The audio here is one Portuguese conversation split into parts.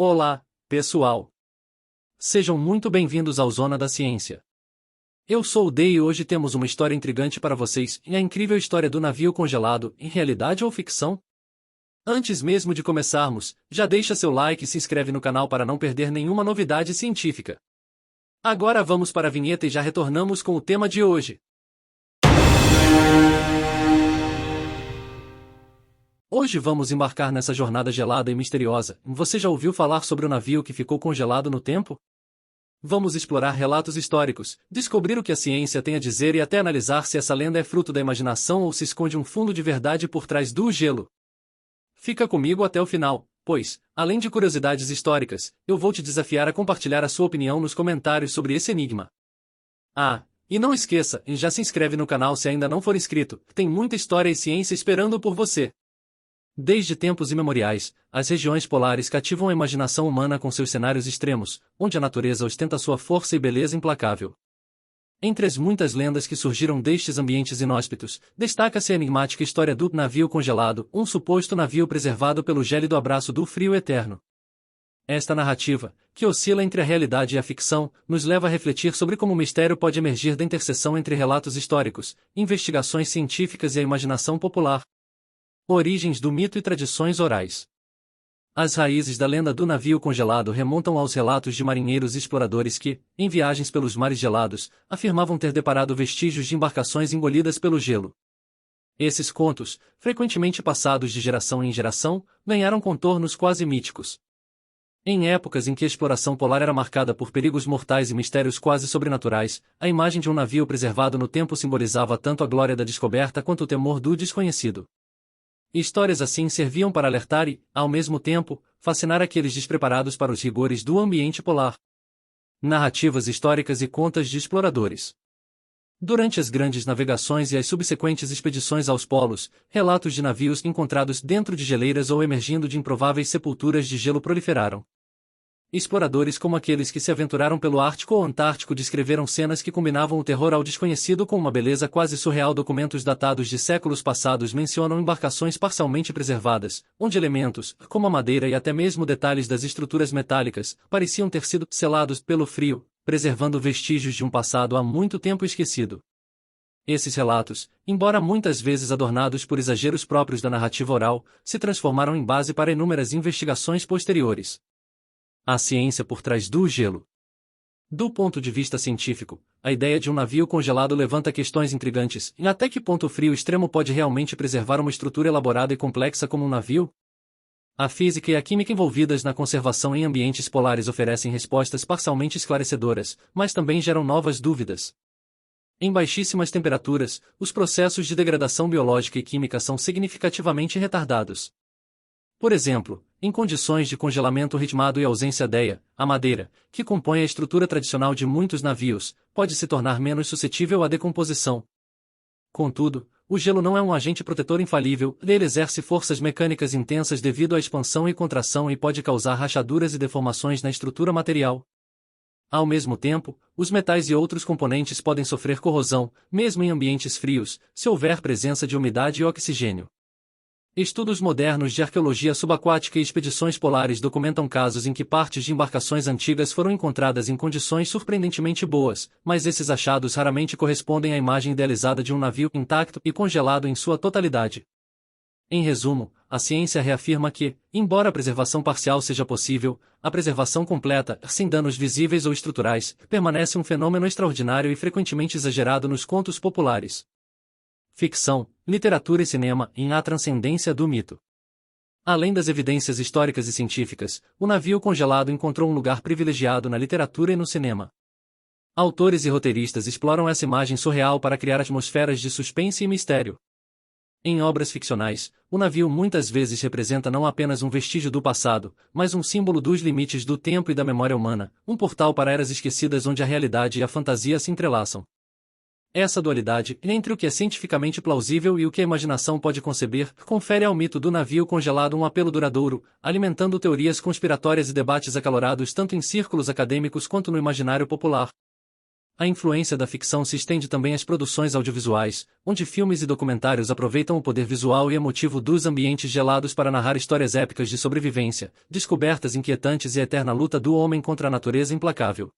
Olá, pessoal! Sejam muito bem-vindos ao Zona da Ciência. Eu sou o Dei e hoje temos uma história intrigante para vocês, e a incrível história do navio congelado, em realidade ou ficção? Antes mesmo de começarmos, já deixa seu like e se inscreve no canal para não perder nenhuma novidade científica. Agora vamos para a vinheta e já retornamos com o tema de hoje. Hoje vamos embarcar nessa jornada gelada e misteriosa. Você já ouviu falar sobre o navio que ficou congelado no tempo? Vamos explorar relatos históricos, descobrir o que a ciência tem a dizer e até analisar se essa lenda é fruto da imaginação ou se esconde um fundo de verdade por trás do gelo. Fica comigo até o final, pois, além de curiosidades históricas, eu vou te desafiar a compartilhar a sua opinião nos comentários sobre esse enigma. E não esqueça, já se inscreve no canal se ainda não for inscrito, tem muita história e ciência esperando por você. Desde tempos imemoriais, as regiões polares cativam a imaginação humana com seus cenários extremos, onde a natureza ostenta sua força e beleza implacável. Entre as muitas lendas que surgiram destes ambientes inóspitos, destaca-se a enigmática história do navio congelado, um suposto navio preservado pelo gélido abraço do frio eterno. Esta narrativa, que oscila entre a realidade e a ficção, nos leva a refletir sobre como o mistério pode emergir da interseção entre relatos históricos, investigações científicas e a imaginação popular. Origens do mito e tradições orais. As raízes da lenda do navio congelado remontam aos relatos de marinheiros e exploradores que, em viagens pelos mares gelados, afirmavam ter deparado vestígios de embarcações engolidas pelo gelo. Esses contos, frequentemente passados de geração em geração, ganharam contornos quase míticos. Em épocas em que a exploração polar era marcada por perigos mortais e mistérios quase sobrenaturais, a imagem de um navio preservado no tempo simbolizava tanto a glória da descoberta quanto o temor do desconhecido. Histórias assim serviam para alertar e, ao mesmo tempo, fascinar aqueles despreparados para os rigores do ambiente polar. Narrativas históricas e contas de exploradores. Durante as grandes navegações e as subsequentes expedições aos polos, relatos de navios encontrados dentro de geleiras ou emergindo de improváveis sepulturas de gelo proliferaram. Exploradores como aqueles que se aventuraram pelo Ártico ou Antártico descreveram cenas que combinavam o terror ao desconhecido com uma beleza quase surreal. Documentos datados de séculos passados mencionam embarcações parcialmente preservadas, onde elementos, como a madeira e até mesmo detalhes das estruturas metálicas, pareciam ter sido selados pelo frio, preservando vestígios de um passado há muito tempo esquecido. Esses relatos, embora muitas vezes adornados por exageros próprios da narrativa oral, se transformaram em base para inúmeras investigações posteriores. A ciência por trás do gelo. Do ponto de vista científico, a ideia de um navio congelado levanta questões intrigantes. Em até que ponto o frio extremo pode realmente preservar uma estrutura elaborada e complexa como um navio? A física e a química envolvidas na conservação em ambientes polares oferecem respostas parcialmente esclarecedoras, mas também geram novas dúvidas. Em baixíssimas temperaturas, os processos de degradação biológica e química são significativamente retardados. Por exemplo, em condições de congelamento ritmado e ausência d'EIA, a madeira, que compõe a estrutura tradicional de muitos navios, pode se tornar menos suscetível à decomposição. Contudo, o gelo não é um agente protetor infalível, ele exerce forças mecânicas intensas devido à expansão e contração e pode causar rachaduras e deformações na estrutura material. Ao mesmo tempo, os metais e outros componentes podem sofrer corrosão, mesmo em ambientes frios, se houver presença de umidade e oxigênio. Estudos modernos de arqueologia subaquática e expedições polares documentam casos em que partes de embarcações antigas foram encontradas em condições surpreendentemente boas, mas esses achados raramente correspondem à imagem idealizada de um navio intacto e congelado em sua totalidade. Em resumo, a ciência reafirma que, embora a preservação parcial seja possível, a preservação completa, sem danos visíveis ou estruturais, permanece um fenômeno extraordinário e frequentemente exagerado nos contos populares. Ficção, literatura e cinema em A Transcendência do Mito. Além das evidências históricas e científicas, o navio congelado encontrou um lugar privilegiado na literatura e no cinema. Autores e roteiristas exploram essa imagem surreal para criar atmosferas de suspense e mistério. Em obras ficcionais, o navio muitas vezes representa não apenas um vestígio do passado, mas um símbolo dos limites do tempo e da memória humana, um portal para eras esquecidas onde a realidade e a fantasia se entrelaçam. Essa dualidade, entre o que é cientificamente plausível e o que a imaginação pode conceber, confere ao mito do navio congelado um apelo duradouro, alimentando teorias conspiratórias e debates acalorados tanto em círculos acadêmicos quanto no imaginário popular. A influência da ficção se estende também às produções audiovisuais, onde filmes e documentários aproveitam o poder visual e emotivo dos ambientes gelados para narrar histórias épicas de sobrevivência, descobertas inquietantes e a eterna luta do homem contra a natureza implacável.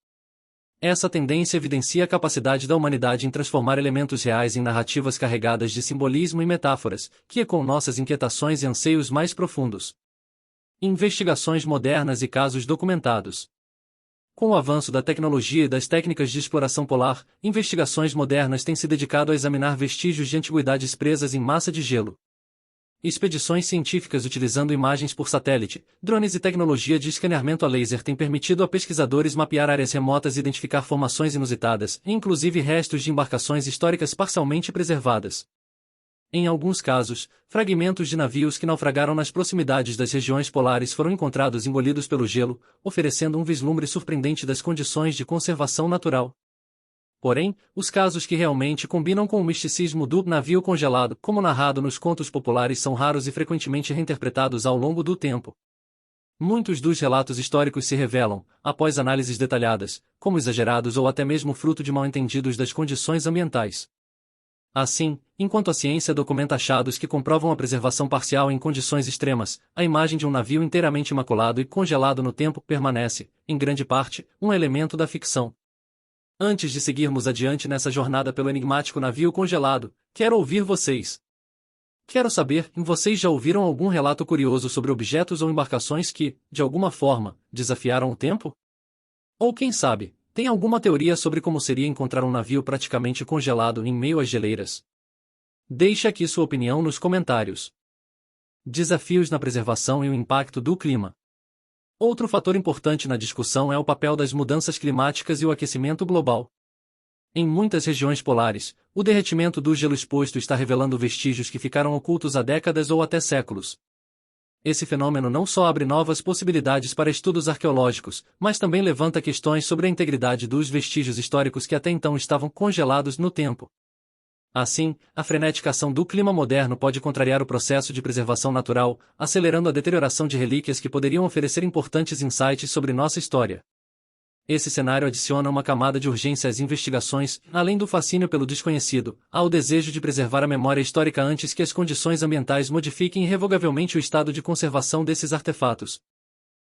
Essa tendência evidencia a capacidade da humanidade em transformar elementos reais em narrativas carregadas de simbolismo e metáforas, que ecoam nossas inquietações e anseios mais profundos. Investigações modernas e casos documentados. Com o avanço da tecnologia e das técnicas de exploração polar, investigações modernas têm se dedicado a examinar vestígios de antiguidades presas em massa de gelo. Expedições científicas utilizando imagens por satélite, drones e tecnologia de escaneamento a laser têm permitido a pesquisadores mapear áreas remotas e identificar formações inusitadas, inclusive restos de embarcações históricas parcialmente preservadas. Em alguns casos, fragmentos de navios que naufragaram nas proximidades das regiões polares foram encontrados engolidos pelo gelo, oferecendo um vislumbre surpreendente das condições de conservação natural. Porém, os casos que realmente combinam com o misticismo do navio congelado, como narrado nos contos populares, são raros e frequentemente reinterpretados ao longo do tempo. Muitos dos relatos históricos se revelam, após análises detalhadas, como exagerados ou até mesmo fruto de mal-entendidos das condições ambientais. Assim, enquanto a ciência documenta achados que comprovam a preservação parcial em condições extremas, a imagem de um navio inteiramente imaculado e congelado no tempo permanece, em grande parte, um elemento da ficção. Antes de seguirmos adiante nessa jornada pelo enigmático navio congelado, quero ouvir vocês. Quero saber, vocês já ouviram algum relato curioso sobre objetos ou embarcações que, de alguma forma, desafiaram o tempo? Ou quem sabe, tem alguma teoria sobre como seria encontrar um navio praticamente congelado em meio às geleiras? Deixe aqui sua opinião nos comentários. Desafios na preservação e o impacto do clima. Outro fator importante na discussão é o papel das mudanças climáticas e o aquecimento global. Em muitas regiões polares, o derretimento do gelo exposto está revelando vestígios que ficaram ocultos há décadas ou até séculos. Esse fenômeno não só abre novas possibilidades para estudos arqueológicos, mas também levanta questões sobre a integridade dos vestígios históricos que até então estavam congelados no tempo. Assim, a frenética ação do clima moderno pode contrariar o processo de preservação natural, acelerando a deterioração de relíquias que poderiam oferecer importantes insights sobre nossa história. Esse cenário adiciona uma camada de urgência às investigações, além do fascínio pelo desconhecido, há o desejo de preservar a memória histórica antes que as condições ambientais modifiquem irrevogavelmente o estado de conservação desses artefatos.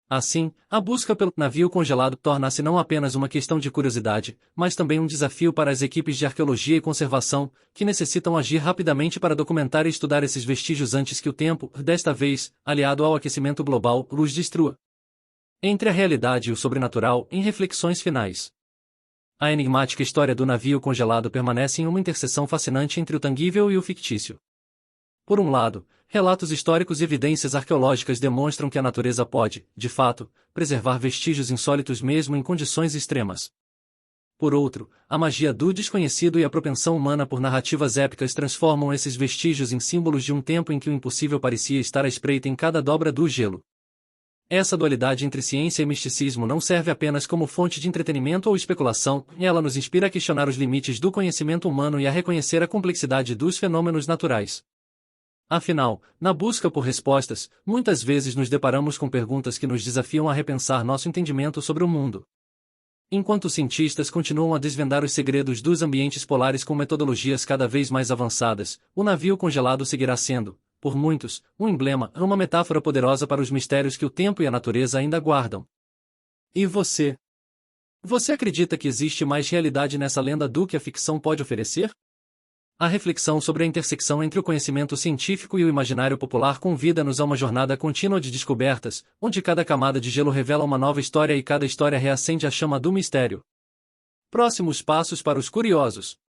Assim, a busca pelo navio congelado torna-se não apenas uma questão de curiosidade, mas também um desafio para as equipes de arqueologia e conservação, que necessitam agir rapidamente para documentar e estudar esses vestígios antes que o tempo, desta vez, aliado ao aquecimento global, os destrua. Entre a realidade e o sobrenatural, em reflexões finais. A enigmática história do navio congelado permanece em uma interseção fascinante entre o tangível e o fictício. Por um lado, relatos históricos e evidências arqueológicas demonstram que a natureza pode, de fato, preservar vestígios insólitos mesmo em condições extremas. Por outro, a magia do desconhecido e a propensão humana por narrativas épicas transformam esses vestígios em símbolos de um tempo em que o impossível parecia estar à espreita em cada dobra do gelo. Essa dualidade entre ciência e misticismo não serve apenas como fonte de entretenimento ou especulação, ela nos inspira a questionar os limites do conhecimento humano e a reconhecer a complexidade dos fenômenos naturais. Afinal, na busca por respostas, muitas vezes nos deparamos com perguntas que nos desafiam a repensar nosso entendimento sobre o mundo. Enquanto cientistas continuam a desvendar os segredos dos ambientes polares com metodologias cada vez mais avançadas, o navio congelado seguirá sendo, por muitos, um emblema, uma metáfora poderosa para os mistérios que o tempo e a natureza ainda guardam. E você? Você acredita que existe mais realidade nessa lenda do que a ficção pode oferecer? A reflexão sobre a intersecção entre o conhecimento científico e o imaginário popular convida-nos a uma jornada contínua de descobertas, onde cada camada de gelo revela uma nova história e cada história reacende a chama do mistério. Próximos passos para os curiosos.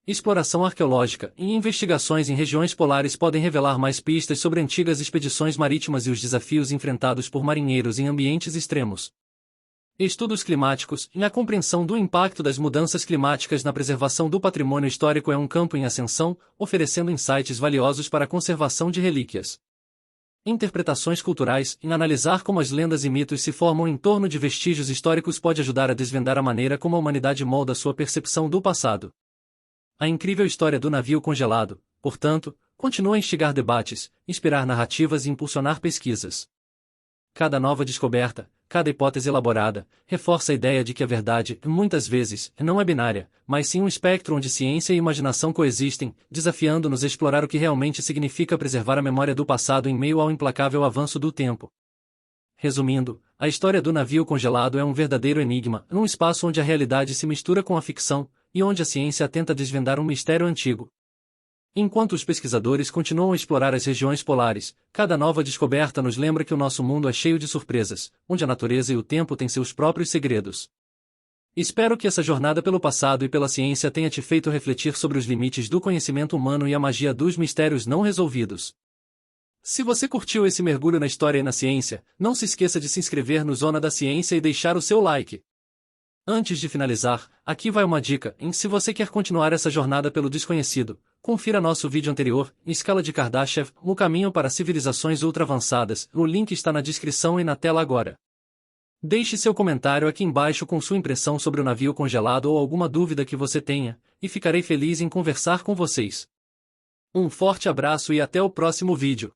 Exploração arqueológica e investigações em regiões polares podem revelar mais pistas sobre antigas expedições marítimas e os desafios enfrentados por marinheiros em ambientes extremos. Estudos climáticos e a compreensão do impacto das mudanças climáticas na preservação do patrimônio histórico é um campo em ascensão, oferecendo insights valiosos para a conservação de relíquias. Interpretações culturais e analisar como as lendas e mitos se formam em torno de vestígios históricos pode ajudar a desvendar a maneira como a humanidade molda sua percepção do passado. A incrível história do navio congelado, portanto, continua a instigar debates, inspirar narrativas e impulsionar pesquisas. Cada nova descoberta, cada hipótese elaborada reforça a ideia de que a verdade, muitas vezes, não é binária, mas sim um espectro onde ciência e imaginação coexistem, desafiando-nos a explorar o que realmente significa preservar a memória do passado em meio ao implacável avanço do tempo. Resumindo, a história do navio congelado é um verdadeiro enigma, num espaço onde a realidade se mistura com a ficção, e onde a ciência tenta desvendar um mistério antigo. Enquanto os pesquisadores continuam a explorar as regiões polares, cada nova descoberta nos lembra que o nosso mundo é cheio de surpresas, onde a natureza e o tempo têm seus próprios segredos. Espero que essa jornada pelo passado e pela ciência tenha te feito refletir sobre os limites do conhecimento humano e a magia dos mistérios não resolvidos. Se você curtiu esse mergulho na história e na ciência, não se esqueça de se inscrever no Zona da Ciência e deixar o seu like. Antes de finalizar, aqui vai uma dica: se você quer continuar essa jornada pelo desconhecido, confira nosso vídeo anterior, Escala de Kardashev, o caminho para civilizações ultra-avançadas. O link está na descrição e na tela agora. Deixe seu comentário aqui embaixo com sua impressão sobre o navio congelado ou alguma dúvida que você tenha, e ficarei feliz em conversar com vocês. Um forte abraço e até o próximo vídeo.